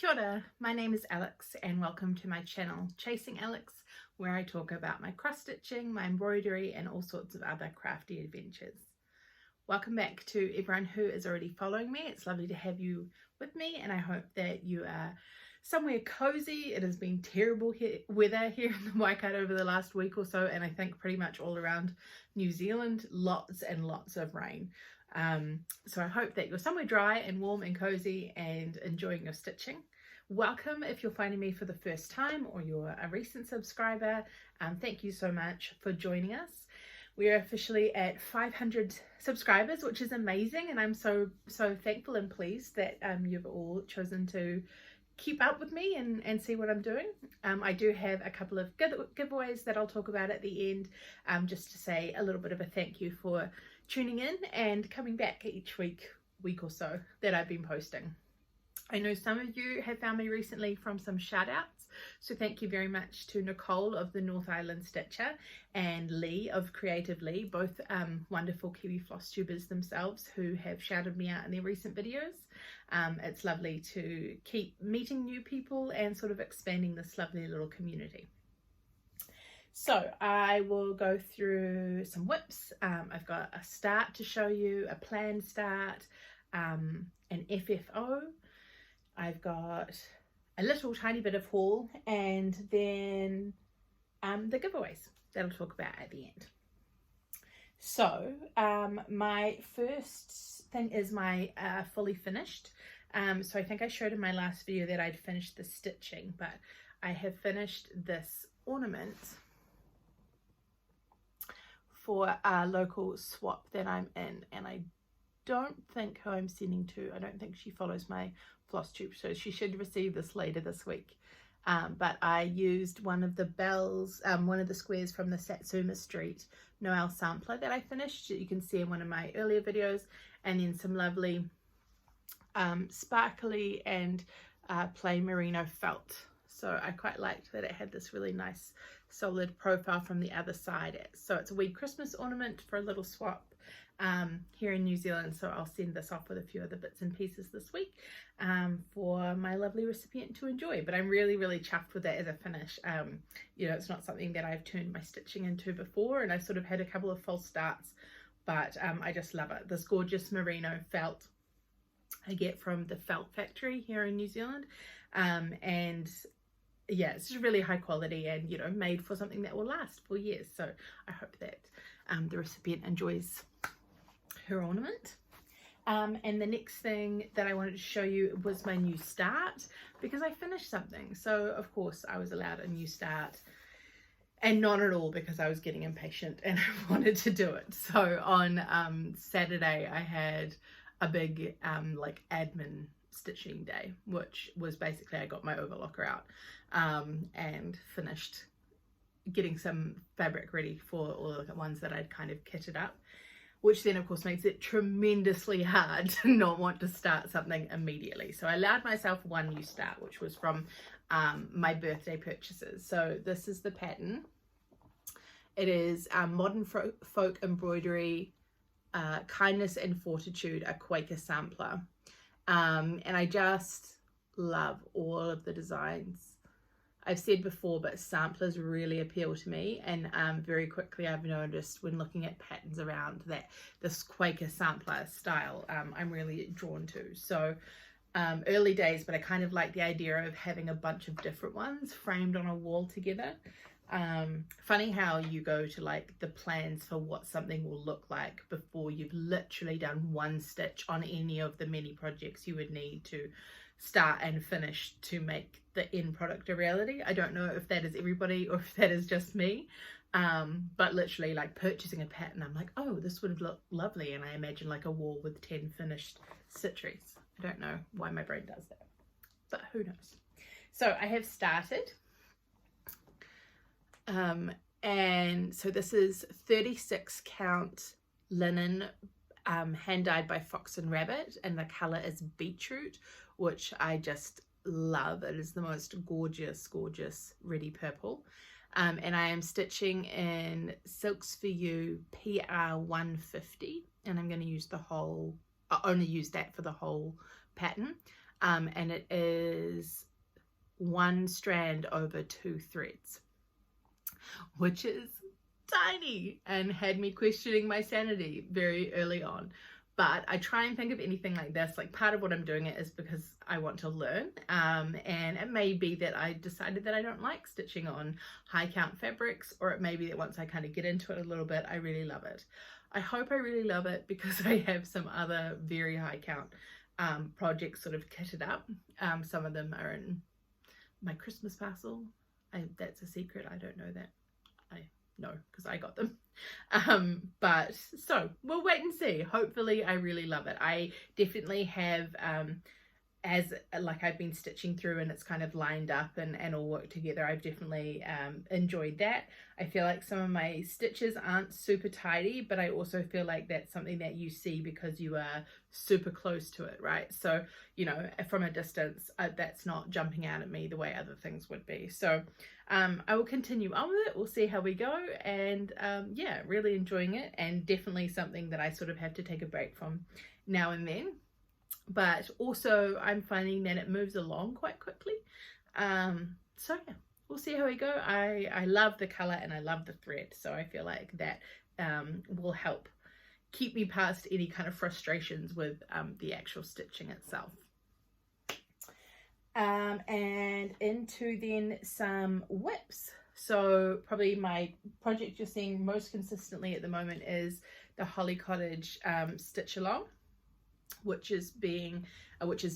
Kia ora, my name is Alex and welcome to my channel Chasing Alex, where I talk about my cross stitching, my embroidery and all sorts of other crafty adventures. Welcome back to everyone who is already following me. It's lovely to have you with me and I hope that you are somewhere cozy. It has been terrible weather here in the Waikato over the last week or so, and I think pretty much all around New Zealand, lots and lots of rain. So I hope that you're somewhere dry and warm and cozy and enjoying your stitching. Welcome if you're finding me for the first time or you're a recent subscriber. Thank you so much for joining us. We are officially at 500 subscribers, which is amazing, and I'm so thankful and pleased that you've all chosen to keep up with me and see what I'm doing. I do have a couple of giveaways that I'll talk about at the end, just to say a little bit of a thank you for tuning in and coming back each week or so that I've been posting. I know some of you have found me recently from some shout outs, so thank you very much to Nicole of the North Island Stitcher and Lee of Creative Lee, both wonderful Kiwi floss tubers themselves who have shouted me out in their recent videos. It's lovely to keep meeting new people and sort of expanding this lovely little community. So I will go through some whips. I've got a start to show you, a planned start, an FFO. I've got a little tiny bit of haul, and then the giveaways that I'll talk about at the end. So my first thing is my fully finished. So I think I showed in my last video that I'd finished the stitching, but I have finished this ornament for a local swap that I'm in, and I don't think who I'm sending to, I don't think she follows my FLOSSTUBE, so she should receive this later this week. But I used one of the bells, one of the squares from the Satsuma Street Noel sampler that I finished, that you can see in one of my earlier videos, and then some lovely sparkly and plain merino felt. So I quite liked that it had this really nice solid profile from the other side. So it's a wee Christmas ornament for a little swap here in New Zealand, so I'll send this off with a few other bits and pieces this week for my lovely recipient to enjoy. But I'm really chuffed with that as a finish. You know, it's not something that I've turned my stitching into before, and I've sort of had a couple of false starts, but I just love it. This gorgeous merino felt I get from the Felt Factory here in New Zealand, and yeah, it's just really high quality and, you know, made for something that will last for years. So I hope that the recipient enjoys her ornament. And the next thing that I wanted to show you was my new start, because I finished something. So of course I was allowed a new start, and not at all because I was getting impatient and I wanted to do it. So on Saturday I had a big like admin stitching day, which was basically I got my overlocker out and finished getting some fabric ready for all the ones that I'd kind of kitted up, which then of course makes it tremendously hard to not want to start something immediately. So I allowed myself one new start, which was from my birthday purchases. So this is the pattern. It is Modern Folk Embroidery, Kindness and Fortitude, a Quaker Sampler. And I just love all of the designs. I've said before, but samplers really appeal to me, and very quickly I've noticed when looking at patterns around that this Quaker sampler style I'm really drawn to. So early days, but I kind of like the idea of having a bunch of different ones framed on a wall together. Funny how you go to like the plans for what something will look like before you've literally done one stitch on any of the many projects you would need to start and finish to make the end product a reality. I don't know if that is everybody or if that is just me, but literally like purchasing a pattern, I'm like, oh, this would look lovely, and I imagine like a wall with 10 finished stitcheries. I don't know why my brain does that, but who knows. So I have started. And so this is 36 count linen, hand dyed by Fox and Rabbit, and the color is Beetroot, which I just love. It is the most gorgeous reddy purple. And I am stitching in Silks4U PR150, and I'm going to use the whole, I only use that for the whole pattern. and it is 1 strand over 2 threads, which is tiny and had me questioning my sanity very early on. But I try and think of anything like this, like part of what I'm doing it is because I want to learn, and it may be that I decided that I don't like stitching on high count fabrics, or it may be that once I kind of get into it a little bit, I really love it. I hope I really love it because I have some other very high count projects sort of kitted up. Some of them are in my Christmas parcel. That's a secret, I don't know that. No, because I got them. But so we'll wait and see. Hopefully I really love it. I definitely have, as like I've been stitching through and it's kind of lined up and all worked together, I've definitely enjoyed that. I feel like some of my stitches aren't super tidy, but I also feel like that's something that you see because you are super close to it, right? So, you know, from a distance, that's not jumping out at me the way other things would be. So I will continue on with it. We'll see how we go. And yeah, really enjoying it, and definitely something that I sort of have to take a break from now and then. But also I'm finding that it moves along quite quickly. So yeah, we'll see how we go. I love the color and I love the thread, so I feel like that will help keep me past any kind of frustrations with the actual stitching itself. And into then some whips. So probably my project you're seeing most consistently at the moment is the Holly Cottage stitch along, which is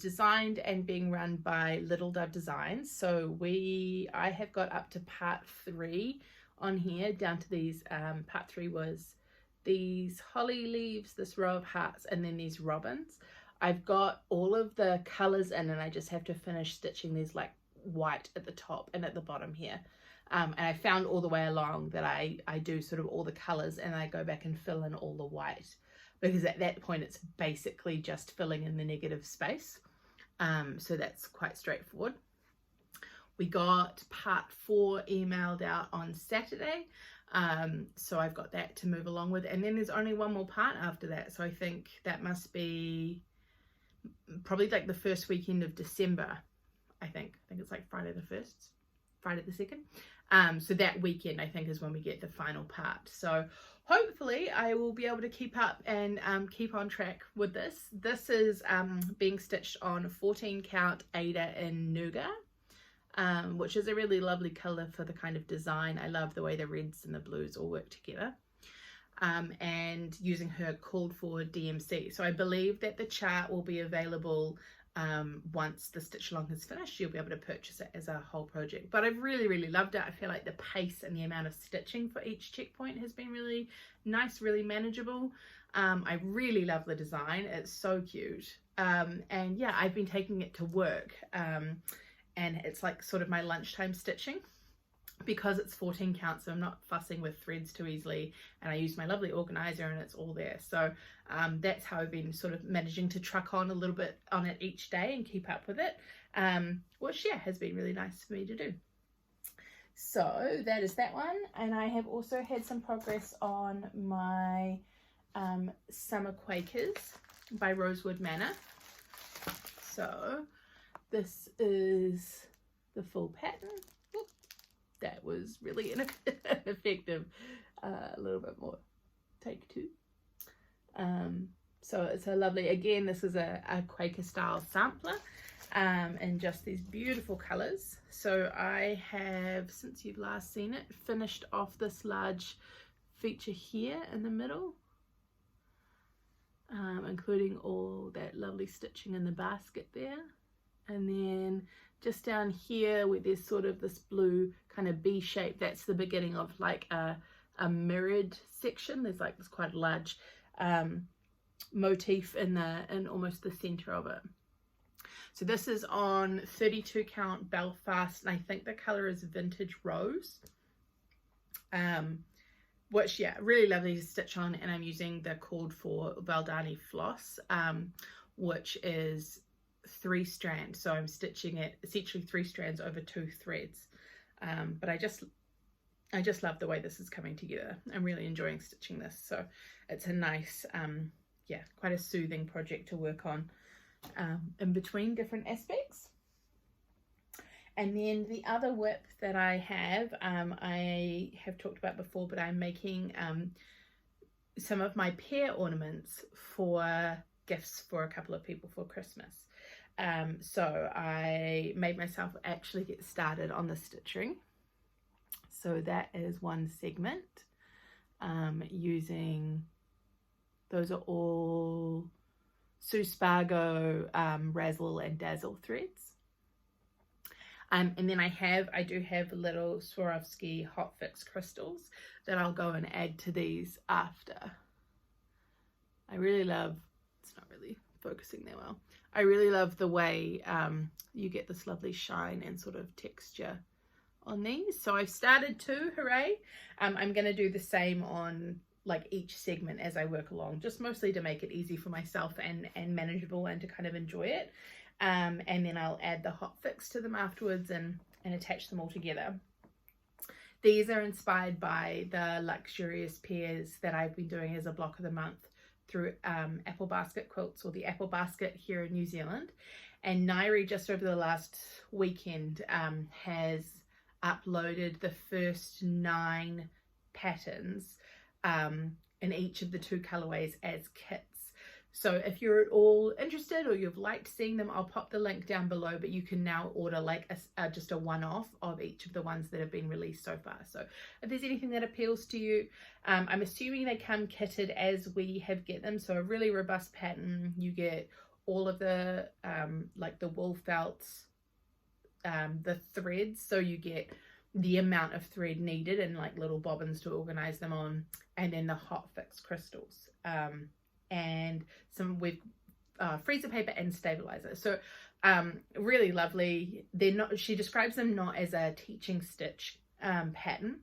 designed and being run by Little Dove Designs. So I have got up to part 3 on here, down to these. Part 3 was these holly leaves, this row of hearts, and then these robins. I've got all of the colors in, and I just have to finish stitching these like white at the top and at the bottom here. And I found all the way along that I do sort of all the colors and I go back and fill in all the white, because at that point it's basically just filling in the negative space. So that's quite straightforward. We got part 4 emailed out on Saturday. So I've got that to move along with, and then there's only one more part after that. So I think that must be probably like the first weekend of December. I think it's like Friday the 1st, Friday the 2nd. So that weekend I think is when we get the final part. So hopefully I will be able to keep up and keep on track with this. This is being stitched on 14 count Aida in Nougat, which is a really lovely color for the kind of design. I love the way the reds and the blues all work together. And using her called for DMC. So I believe that the chart will be available once the stitch along is finished. You'll be able to purchase it as a whole project. But I've really loved it. I feel like the pace and the amount of stitching for each checkpoint has been really nice, really manageable. I really love the design. It's so cute. And yeah, I've been taking it to work, and it's like sort of my lunchtime stitching, because it's 14 count, so I'm not fussing with threads too easily, and I use my lovely organizer and it's all there. So that's how I've been sort of managing to truck on a little bit on it each day and keep up with it, which yeah, has been really nice for me to do. So that is that one. And I have also had some progress on my Summer Quakers by Rosewood Manor. So this is the full pattern. That was really ineffective. A little bit more. Take 2. So it's a lovely, again, this is a Quaker style sampler, and just these beautiful colors. So I have, since you've last seen it, finished off this large feature here in the middle, including all that lovely stitching in the basket there. And then just down here where there's sort of this blue kind of B shape, that's the beginning of like a mirrored section. There's like this quite large motif in almost the center of it. So this is on 32 count Belfast, and I think the color is Vintage Rose, which yeah, really lovely to stitch on. And I'm using the called for Valdani floss, which is 3 strands, so I'm stitching it essentially 3 strands over 2 threads. But I just love the way this is coming together. I'm really enjoying stitching this, so it's a nice yeah, quite a soothing project to work on. in between different aspects. And then the other whip that I have talked about before, but I'm making some of my pear ornaments for gifts for a couple of people for Christmas. So I made myself actually get started on the stitching. So that is one segment, using, those are all Silks4U Razzle and Dazzle threads. And then I do have little Swarovski hot fix crystals that I'll go and add to these after. I really love, it's not really focusing that well. I really love the way you get this lovely shine and sort of texture on these. So I've started two, hooray. I'm going to do the same on like each segment as I work along, just mostly to make it easy for myself and manageable and to kind of enjoy it. And then I'll add the hot fix to them afterwards and attach them all together. These are inspired by the luxurious pears that I've been doing as a block of the month through Apple Basket Quilts, or the Apple Basket here in New Zealand. And Nairi just over the last weekend has uploaded the first 9 patterns in each of the 2 colorways as kits. So if you're at all interested or you've liked seeing them, I'll pop the link down below, but you can now order like just a one-off of each of the ones that have been released so far. So if there's anything that appeals to you, I'm assuming they come kitted as we get them. So a really robust pattern. You get all of the like the wool felts, the threads, so you get the amount of thread needed and like little bobbins to organize them on, and then the hot fix crystals. And some with freezer paper and stabilizer. So really lovely. They're not, she describes them not as a teaching stitch pattern.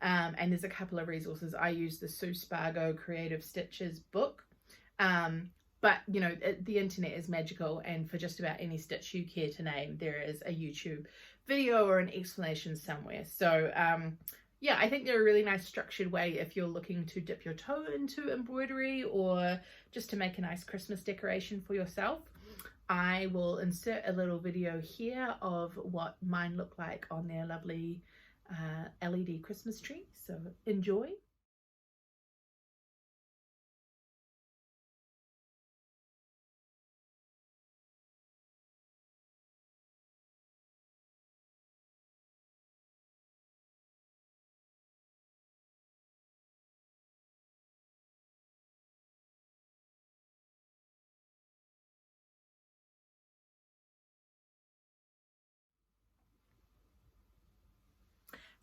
And there's a couple of resources. I use the Silks4U Creative Stitches book. But you know, the internet is magical, and for just about any stitch you care to name, there is a YouTube video or an explanation somewhere. So yeah, I think they're a really nice structured way if you're looking to dip your toe into embroidery or just to make a nice Christmas decoration for yourself. I will insert a little video here of what mine look like on their lovely LED Christmas tree. So enjoy.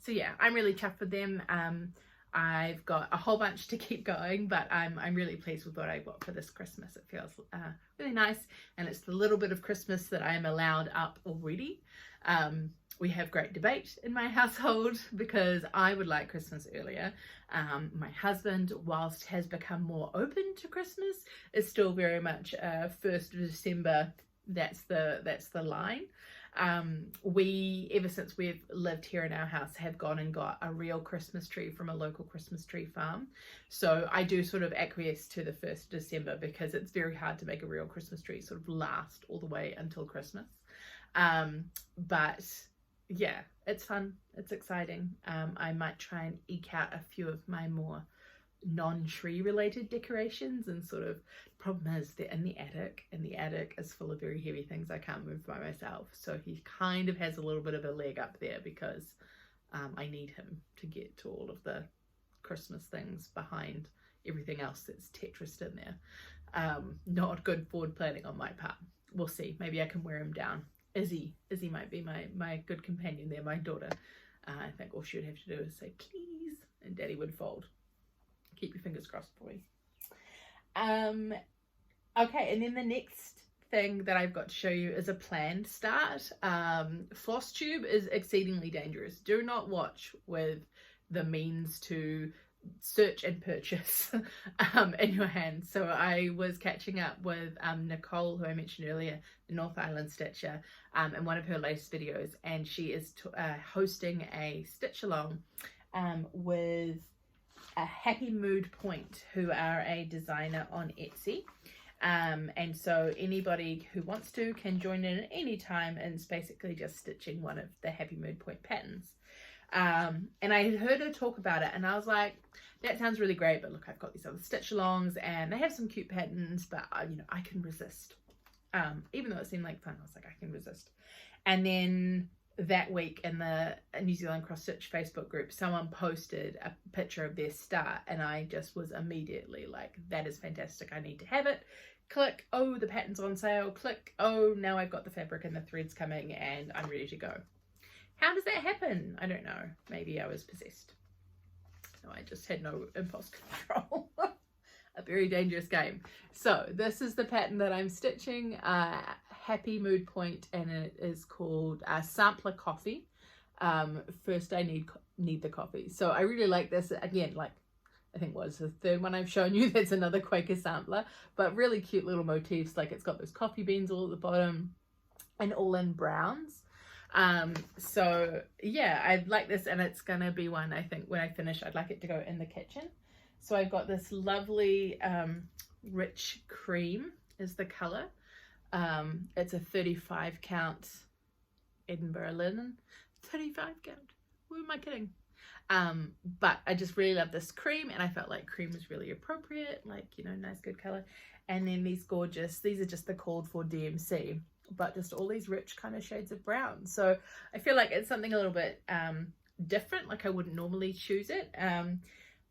So yeah, I'm really chuffed with them. I've got a whole bunch to keep going, but I'm really pleased with what I got for this Christmas. It feels really nice, and it's the little bit of Christmas that I am allowed up already. We have great debate in my household because I would like Christmas earlier. My husband, whilst has become more open to Christmas, is still very much 1st of December. That's the line. We, ever since we've lived here in our house, have gone and got a real Christmas tree from a local Christmas tree farm. So I do sort of acquiesce to the 1st of December because it's very hard to make a real Christmas tree sort of last all the way until Christmas. But yeah, it's fun. It's exciting. I might try and eke out a few of my more non-tree related decorations, and sort of, problem is they're in the attic, and the attic is full of very heavy things I can't move by myself. So he kind of has a little bit of a leg up there because I need him to get to all of the Christmas things behind everything else that's Tetrised in there. Not good forward planning on my part. We'll see. Maybe I can wear him down. Izzy might be my good companion there, my daughter. I think all she would have to do is say please, and Daddy would fold. Keep your fingers crossed, boy. Okay, and then the next thing that I've got to show you is a planned start. FLOSSTUBE is exceedingly dangerous. Do not watch with the means to search and purchase in your hand. So I was catching up with Nicole, who I mentioned earlier, the North Island Stitcher, in one of her latest videos, and she is hosting a stitch along with a Happy Mood Point, who are a designer on Etsy. And so anybody who wants to can join in at any time, and it's basically just stitching one of the Happy Mood Point patterns. And I had heard her talk about it, and I was like, that sounds really great, but look, I've got these other stitch alongs and they have some cute patterns, but you know, I can resist. Even though it seemed like fun, I was like, I can resist. And then that week in the New Zealand Cross Stitch Facebook group, someone posted a picture of their start, and I just was immediately like, that is fantastic, I need to have it. Click, oh, the pattern's on sale. Click, oh, now I've got the fabric and the threads coming and I'm ready to go. How does that happen? I don't know. Maybe I was possessed. No, I just had no impulse control. A very dangerous game. So this is the pattern that I'm stitching, Happy Mood Point, and it is called Sampler Coffee. First I need the coffee. So I really like this. Again, like, I think was the third one I've shown you. That's another Quaker sampler, but really cute little motifs. Like, it's got those coffee beans all at the bottom and all in browns. So yeah, I like this, and it's gonna be one, I think when I finish, I'd like it to go in the kitchen. So I've got this lovely rich cream is the color. It's a 35 count Edinburgh linen. 35 count, who am I kidding? But I just really love this cream, and I felt like cream was really appropriate, like, you know, nice good color. And then these gorgeous, these are just the called for DMC, but just all these rich kind of shades of brown. So I feel like it's something a little bit different, like I wouldn't normally choose it,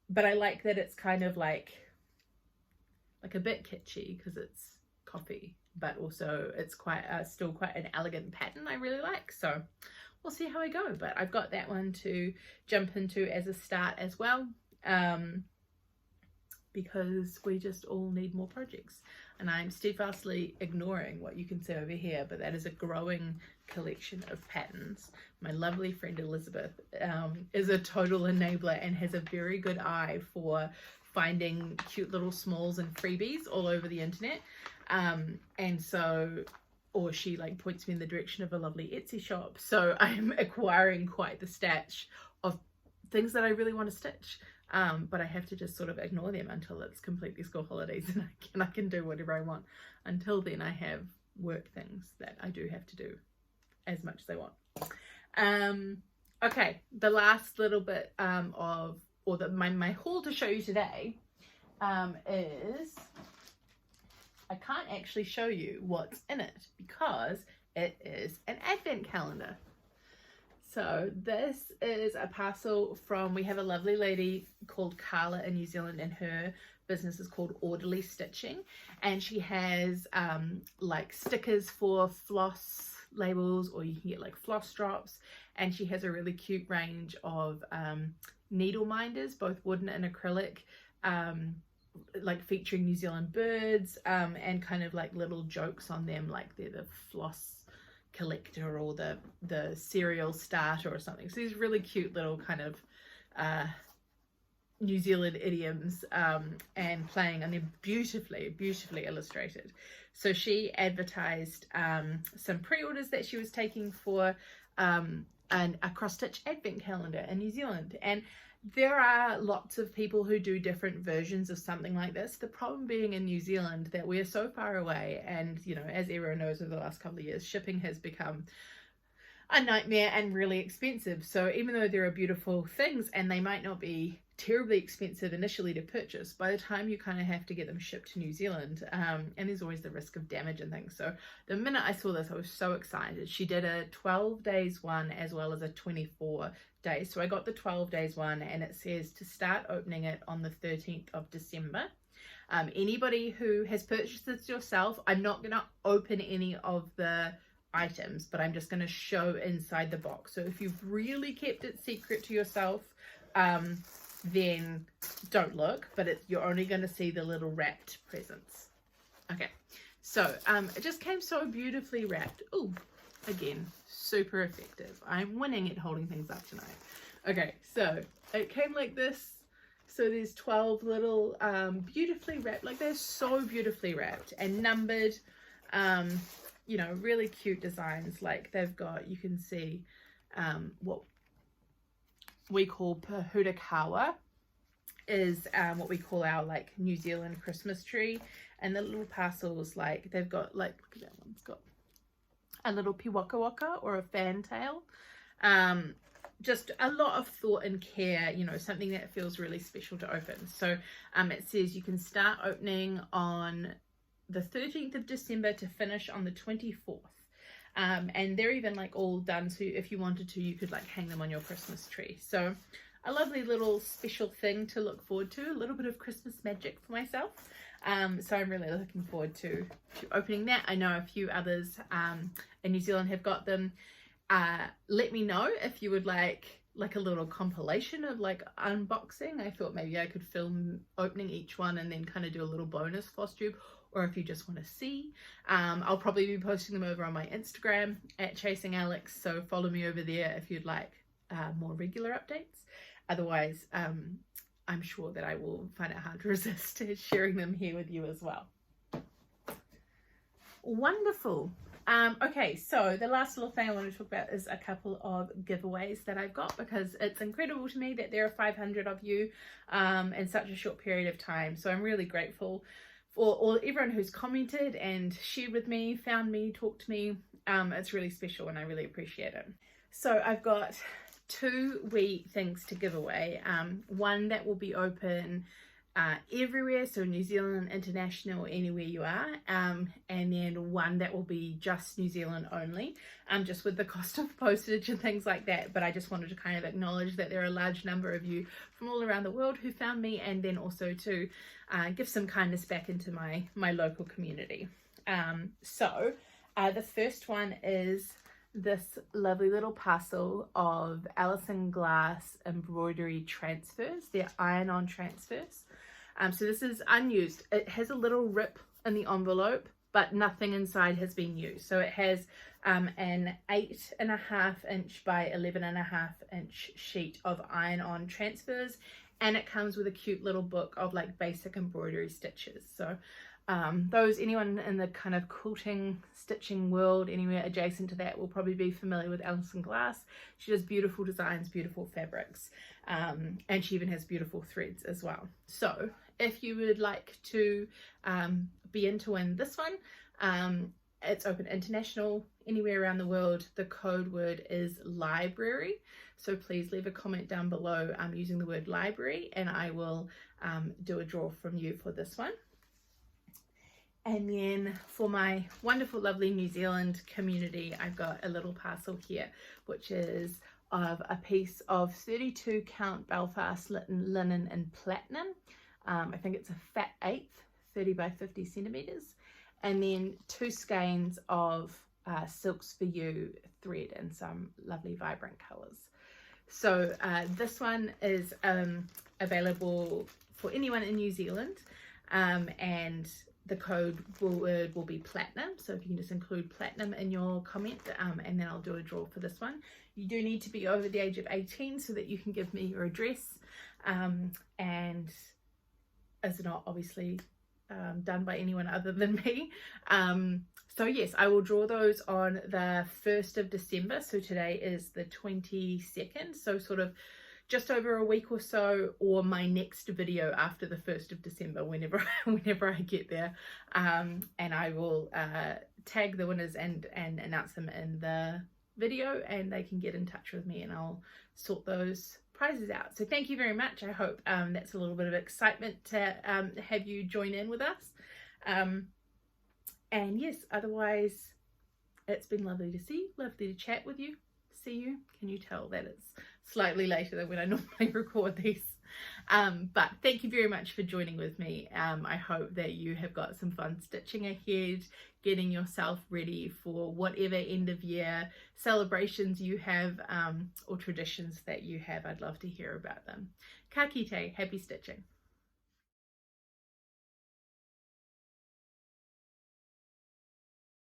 but I like that it's kind of like a bit kitschy because it's coffee, but also it's quite still quite an elegant pattern I really like. So we'll see how I go, but I've got that one to jump into as a start as well, because we just all need more projects. And I'm steadfastly ignoring what you can see over here, but that is a growing collection of patterns. My lovely friend Elizabeth is a total enabler and has a very good eye for finding cute little smalls and freebies all over the internet. And so, or she like points me in the direction of a lovely Etsy shop. So I'm acquiring quite the stash of things that I really want to stitch. But I have to just sort of ignore them until it's completely school holidays, and I can do whatever I want. Until then, I have work things that I do have to do as much as I want. Okay, the last little bit my haul to show you today is, I can't actually show you what's in it because it is an advent calendar. So this is a parcel from, we have a lovely lady called Carla in New Zealand, and her business is called Orderly Stitching, and she has like stickers for floss labels, or you can get like floss drops, and she has a really cute range of needle minders, both wooden and acrylic, like featuring New Zealand birds, and kind of like little jokes on them, like they're the floss collector or the cereal starter or something. So these really cute little kind of New Zealand idioms, and playing, and they're beautifully illustrated. So she advertised some pre-orders that she was taking for a cross-stitch advent calendar in New Zealand, and there are lots of people who do different versions of something like this. The problem being in New Zealand that we are so far away, and you know, as everyone knows, over the last couple of years, shipping has become a nightmare and really expensive. So even though there are beautiful things, and they might not be terribly expensive initially to purchase, by the time you kind of have to get them shipped to New Zealand, and there's always the risk of damage and things. So the minute I saw this, I was so excited. She did a 12 days one as well as a 24 days. So I got the 12 days one, and it says to start opening it on the 13th of December. Anybody who has purchased this yourself, I'm not going to open any of the items, but I'm just going to show inside the box. So if you've really kept it secret to yourself, then don't look, but you're only going to see the little wrapped presents. Okay, so it just came so beautifully wrapped. Oh, again, super effective. I'm winning at holding things up tonight. Okay, so it came like this. So there's 12 little beautifully wrapped, like they're so beautifully wrapped and numbered, you know, really cute designs. Like they've got, you can see what we call Pahudakawa, is what we call our like New Zealand Christmas tree, and the little parcels, like they've got like, look at that one's got a little piwaka waka or a fantail. Just a lot of thought and care, you know, something that feels really special to open. So it says you can start opening on the 13th of December to finish on the 24th. And they're even like all done, so if you wanted to, you could like hang them on your Christmas tree. So a lovely little special thing to look forward to, a little bit of Christmas magic for myself. So I'm really looking forward to opening that. I know a few others in New Zealand have got them. Let me know if you would like a little compilation of like unboxing. I thought maybe I could film opening each one and then kind of do a little bonus FLOSSTUBE, or if you just want to see. I'll probably be posting them over on my Instagram at Chasing Alex, so follow me over there if you'd like more regular updates. Otherwise, I'm sure that I will find it hard to resist sharing them here with you as well. Wonderful. Okay, so the last little thing I want to talk about is a couple of giveaways that I've got, because it's incredible to me that there are 500 of you in such a short period of time. So I'm really grateful for everyone who's commented and shared with me, found me, talked to me. It's really special and I really appreciate it. So I've got 2 wee things to give away. One that will be open everywhere, so New Zealand, international, anywhere you are, and then one that will be just New Zealand only, just with the cost of postage and things like that. But I just wanted to kind of acknowledge that there are a large number of you from all around the world who found me, and then also to give some kindness back into my local community. So the first one is this lovely little parcel of Alison Glass embroidery transfers. They're iron-on transfers. So this is unused. It has a little rip in the envelope, but nothing inside has been used. So it has an 8.5 inch by 11.5 inch sheet of iron-on transfers, and it comes with a cute little book of like basic embroidery stitches. So anyone in the kind of quilting, stitching world, anywhere adjacent to that, will probably be familiar with Alison Glass. She does beautiful designs, beautiful fabrics, and she even has beautiful threads as well. So if you would like to be in to win this one, it's open international, anywhere around the world. The code word is library, so please leave a comment down below using the word library, and I will do a draw from you for this one. And then for my wonderful, lovely New Zealand community, I've got a little parcel here, which is of a piece of 32 count Belfast linen in platinum. I think it's a fat 1/8, 30 by 50 centimeters. And then 2 skeins of Silks4U thread in some lovely vibrant colors. So this one is available for anyone in New Zealand, and the code word will be platinum. So if you can just include platinum in your comment, and then I'll do a draw for this one. You do need to be over the age of 18 so that you can give me your address, and is not obviously done by anyone other than me. So yes, I will draw those on the 1st of December. So today is the 22nd. So sort of just over a week or so, or my next video after the 1st of December, whenever I get there. And I will tag the winners and announce them in the video, and they can get in touch with me and I'll sort those prizes out. So thank you very much. I hope that's a little bit of excitement to have you join in with us. And yes, otherwise it's been lovely to see you, lovely to chat with you, see you. Can you tell that it's slightly later than when I normally record these? But thank you very much for joining with me. I hope that you have got some fun stitching ahead, getting yourself ready for whatever end of year celebrations you have, or traditions that you have. I'd love to hear about them. Ka kite, happy stitching.